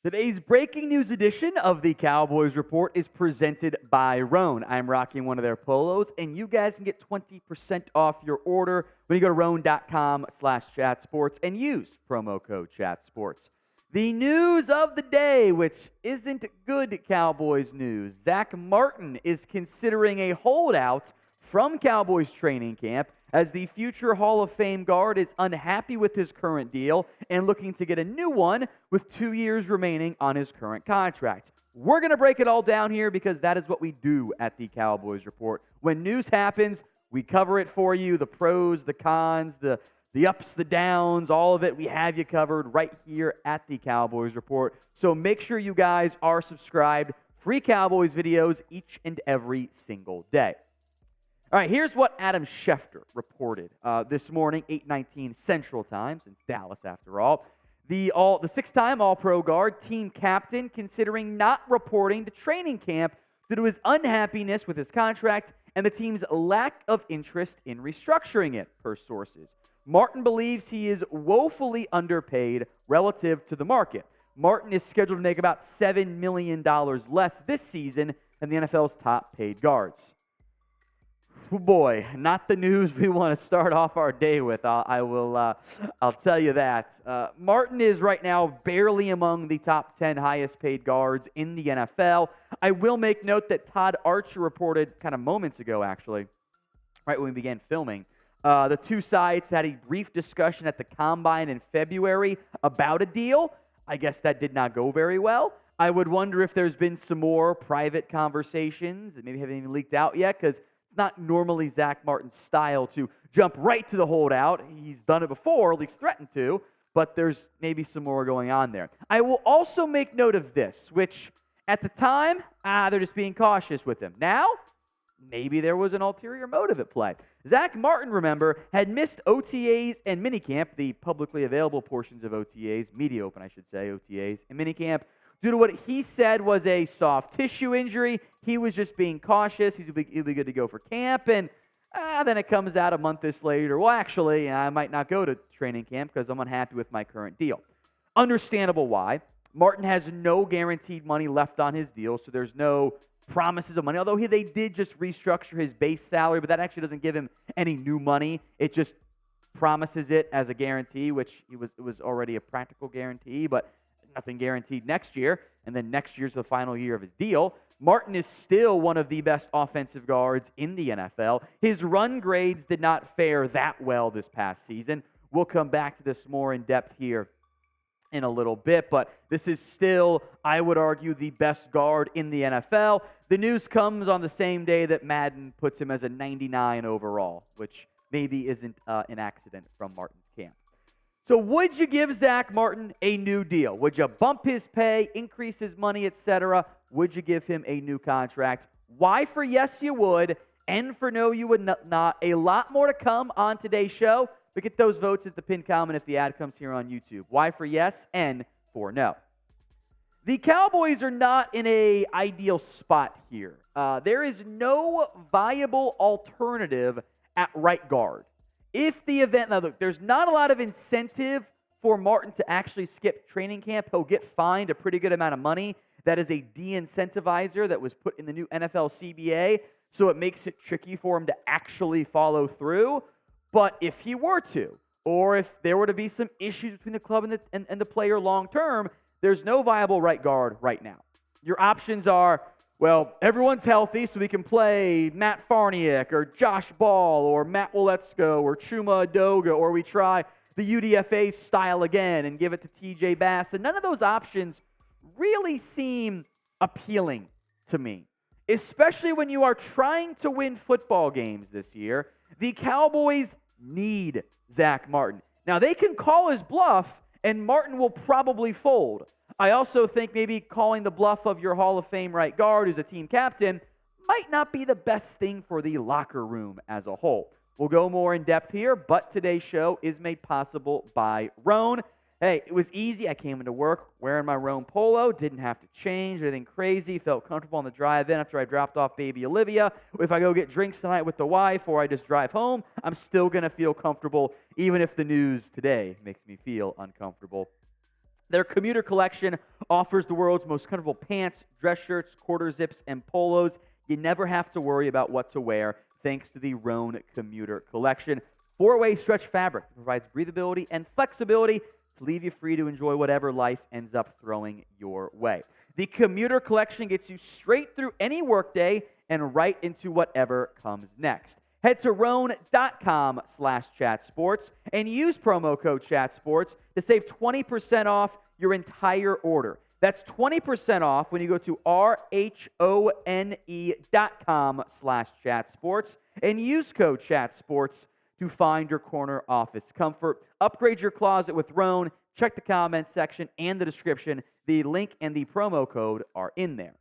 Today's breaking news edition of the Cowboys Report is presented by Roan. I'm rocking one of their polos, and you guys can get 20% off your order when you go to roan.com/chatsports and use promo code chatsports. The news of the day, which isn't good Cowboys news. Zack Martin is considering a holdout from Cowboys training camp as the future Hall of Fame guard is unhappy with his current deal and looking to get a new one with 2 years remaining on his current contract. We're going to break it all down here because that is what we do at the Cowboys Report. When news happens, we cover it for you, the pros, the cons, the ups, the downs, all of it. We have you covered right here at the Cowboys Report. So make sure you guys are subscribed. Free Cowboys videos each and every single day. All right, here's what Adam Schefter reported this morning, 8:19 Central Time, since Dallas after all. The six-time All-Pro guard, team captain, considering not reporting to training camp due to his unhappiness with his contract and the team's lack of interest in restructuring it, per sources. Martin believes he is woefully underpaid relative to the market. Martin is scheduled to make about $7 million less this season than the NFL's top-paid guards. Oh boy, not the news we want to start off our day with. I'll tell you that. Martin is right now barely among the top 10 highest paid guards in the NFL. I will make note that Todd Archer reported kind of moments ago, actually, right when we began filming. The two sides had a brief discussion at the Combine in February about a deal. I guess that did not go very well. I would wonder if there's been some more private conversations that maybe haven't even leaked out yet, because not normally Zack Martin's style to jump right to the holdout. He's done it before, at least threatened to, but there's maybe some more going on there. I will also make note of this, which at the time, they're just being cautious with him. Now, maybe there was an ulterior motive at play. Zack Martin, remember, had missed OTAs and minicamp, the publicly available portions of OTAs, media open, I should say, OTAs and minicamp, due to what he said was a soft tissue injury. He was just being cautious. He'll be good to go for camp. And then it comes out a month later. Well, actually, I might not go to training camp because I'm unhappy with my current deal. Understandable why. Martin has no guaranteed money left on his deal, so there's no promises of money. Although they did just restructure his base salary, but that actually doesn't give him any new money. It just promises it as a guarantee, which it was already a practical guarantee, but nothing guaranteed next year, and then next year's the final year of his deal. Martin is still one of the best offensive guards in the NFL. His run grades did not fare that well this past season. We'll come back to this more in depth here in a little bit, but this is still, I would argue, the best guard in the NFL. The news comes on the same day that Madden puts him as a 99 overall, which maybe isn't an accident from Martin's camp. So would you give Zack Martin a new deal? Would you bump his pay, increase his money, etc.? Would you give him a new contract? Why for yes you would, and for no you would not. A lot more to come on today's show. But get those votes at the pinned comment if the ad comes here on YouTube. Why for yes, and for no. The Cowboys are not in an ideal spot here. There is no viable alternative at right guard. If the event, now look, there's not a lot of incentive for Martin to actually skip training camp. He'll get fined a pretty good amount of money. That is a de-incentivizer that was put in the new NFL CBA, so it makes it tricky for him to actually follow through. But if he were to, or if there were to be some issues between the club and the player long term, there's no viable right guard right now. Your options are, well, everyone's healthy, so we can play Matt Farniok or Josh Ball or Matt Waletzko or Chuma Adoga, or we try the UDFA style again and give it to TJ Bass. And none of those options really seem appealing to me, especially when you are trying to win football games this year. The Cowboys need Zack Martin. Now, they can call his bluff, and Martin will probably fold. I also think maybe calling the bluff of your Hall of Fame right guard, who's a team captain, might not be the best thing for the locker room as a whole. We'll go more in depth here, but today's show is made possible by Roan. Hey, it was easy. I came into work wearing my Roan polo, didn't have to change, anything crazy, felt comfortable on the drive in after I dropped off baby Olivia. If I go get drinks tonight with the wife or I just drive home, I'm still going to feel comfortable, even if the news today makes me feel uncomfortable. Their commuter collection offers the world's most comfortable pants, dress shirts, quarter zips, and polos. You never have to worry about what to wear thanks to the Rhone Commuter Collection. 4-way stretch fabric provides breathability and flexibility to leave you free to enjoy whatever life ends up throwing your way. The Commuter Collection gets you straight through any workday and right into whatever comes next. Head to rhone.com/chatsports and use promo code chatsports to save 20% off your entire order. That's 20% off when you go to rhone.com/chatsports and use code chatsports to find your corner office comfort. Upgrade your closet with Rhone. Check the comments section and the description. The link and the promo code are in there.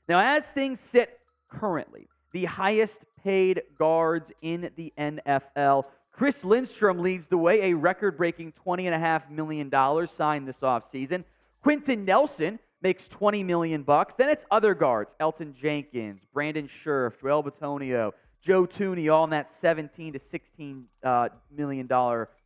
Now, as things sit currently, the highest paid guards in the NFL, Chris Lindstrom leads the way, a record-breaking $20.5 million signed this offseason. Quenton Nelson makes $20 million. Then it's other guards, Elgton Jenkins, Brandon Scherff, Bitonio, Joe Thuney, all in that $17 to $16 million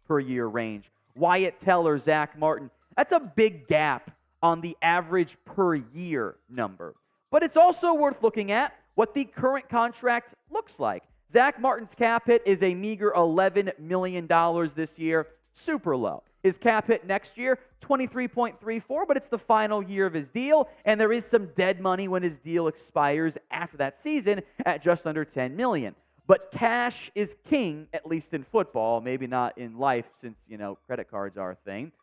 per year range. Wyatt Teller, Zack Martin. That's a big gap on the average per year number. But it's also worth looking at what the current contract looks like. Zack Martin's cap hit is a meager $11 million this year, super low. His cap hit next year, 23.34, but it's the final year of his deal, and there is some dead money when his deal expires after that season at just under $10 million. But cash is king, at least in football, maybe not in life since, credit cards are a thing.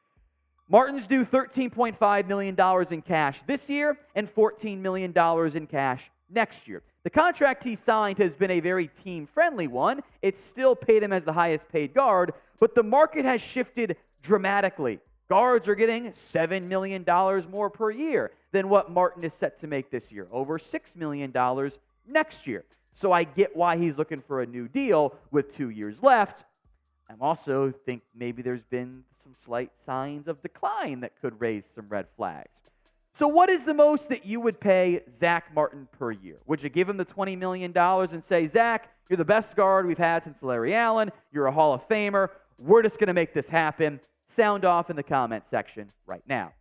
Martin's due $13.5 million in cash this year and $14 million in cash next year. The contract he signed has been a very team-friendly one. It's still paid him as the highest-paid guard, but the market has shifted dramatically. Guards are getting $7 million more per year than what Martin is set to make this year, over $6 million next year. So I get why he's looking for a new deal with 2 years left. I also think maybe there's been some slight signs of decline that could raise some red flags. So what is the most that you would pay Zack Martin per year? Would you give him the $20 million and say, Zack, you're the best guard we've had since Larry Allen. You're a Hall of Famer. We're just going to make this happen. Sound off in the comment section right now.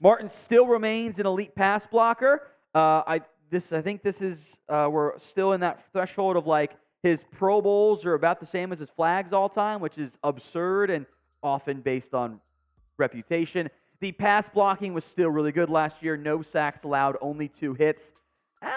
Martin still remains an elite pass blocker. I think this is we're still in that threshold of like his Pro Bowls are about the same as his flags all time, which is absurd and often based on reputation. The pass blocking was still really good last year. No sacks allowed, only 2 hits.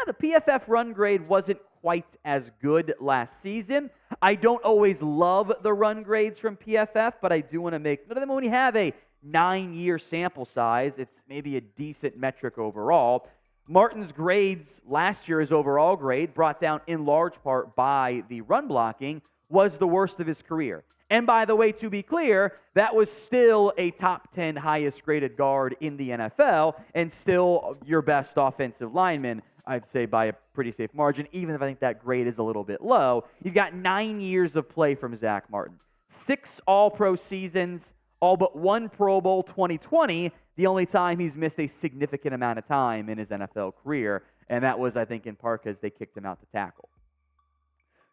The PFF run grade wasn't quite as good last season. I don't always love the run grades from PFF, but I do want to make note of them. When you have a 9-year sample size, it's maybe a decent metric overall. Martin's grades last year, his overall grade, brought down in large part by the run blocking, was the worst of his career. And by the way, to be clear, that was still a top 10 highest graded guard in the NFL and still your best offensive lineman, I'd say by a pretty safe margin, even if I think that grade is a little bit low. You've got 9 years of play from Zack Martin. 6 All-Pro seasons, all but 1 Pro Bowl 2020, the only time he's missed a significant amount of time in his NFL career, and that was, I think, in part because they kicked him out to tackle.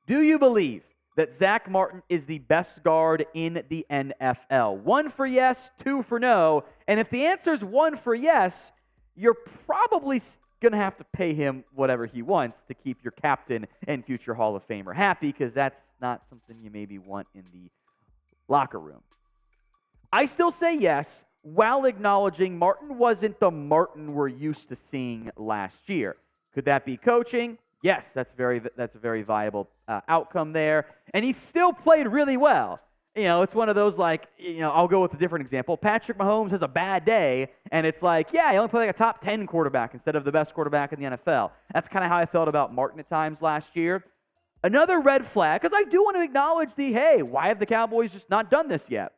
Do you believe that Zack Martin is the best guard in the NFL? 1 for yes, 2 for no. And if the answer is 1 for yes, you're probably going to have to pay him whatever he wants to keep your captain and future Hall of Famer happy, because that's not something you maybe want in the locker room. I still say yes, while acknowledging Martin wasn't the Martin we're used to seeing last year. Could that be coaching? Yes, that's a very viable outcome there. And he still played really well. It's one of those I'll go with a different example. Patrick Mahomes has a bad day, and it's like, yeah, he only played like a top 10 quarterback instead of the best quarterback in the NFL. That's kind of how I felt about Martin at times last year. Another red flag, because I do want to acknowledge why have the Cowboys just not done this yet?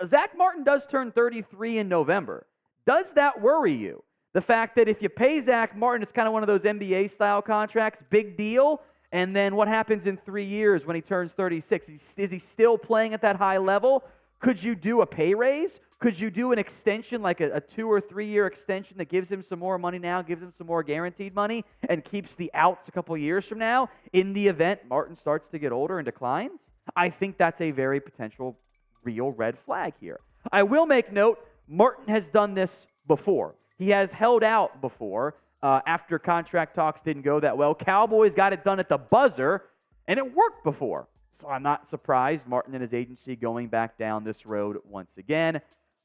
Zack Martin does turn 33 in November. Does that worry you? The fact that if you pay Zack Martin, it's kind of one of those NBA-style contracts, big deal, and then what happens in 3 years when he turns 36? Is he still playing at that high level? Could you do a pay raise? Could you do an extension, like a 2 or 3 year extension that gives him some more money now, gives him some more guaranteed money, and keeps the outs a couple years from now in the event Martin starts to get older and declines? I think that's a very potential real red flag here. I will make note, Martin has done this before. He has held out before after contract talks didn't go that well. Cowboys got it done at the buzzer, and it worked before. So I'm not surprised Martin and his agency going back down this road once again.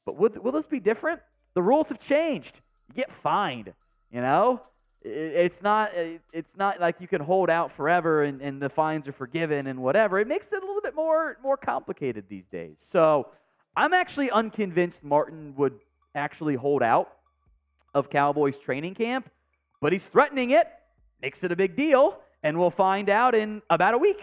But will this be different? The rules have changed. You get fined, you know? It's not like you can hold out forever and the fines are forgiven and whatever. It makes it a little bit more complicated these days. So I'm actually unconvinced Martin would actually hold out of Cowboys training camp, but he's threatening it, makes it a big deal, and we'll find out in about a week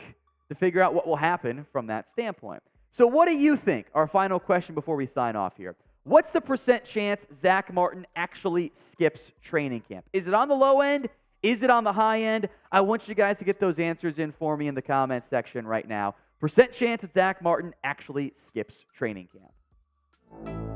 to figure out what will happen from that standpoint. So what do you think? Our final question before we sign off here. What's the % chance Zack Martin actually skips training camp? Is it on the low end? Is it on the high end? I want you guys to get those answers in for me in the comment section right now. % chance that Zack Martin actually skips training camp.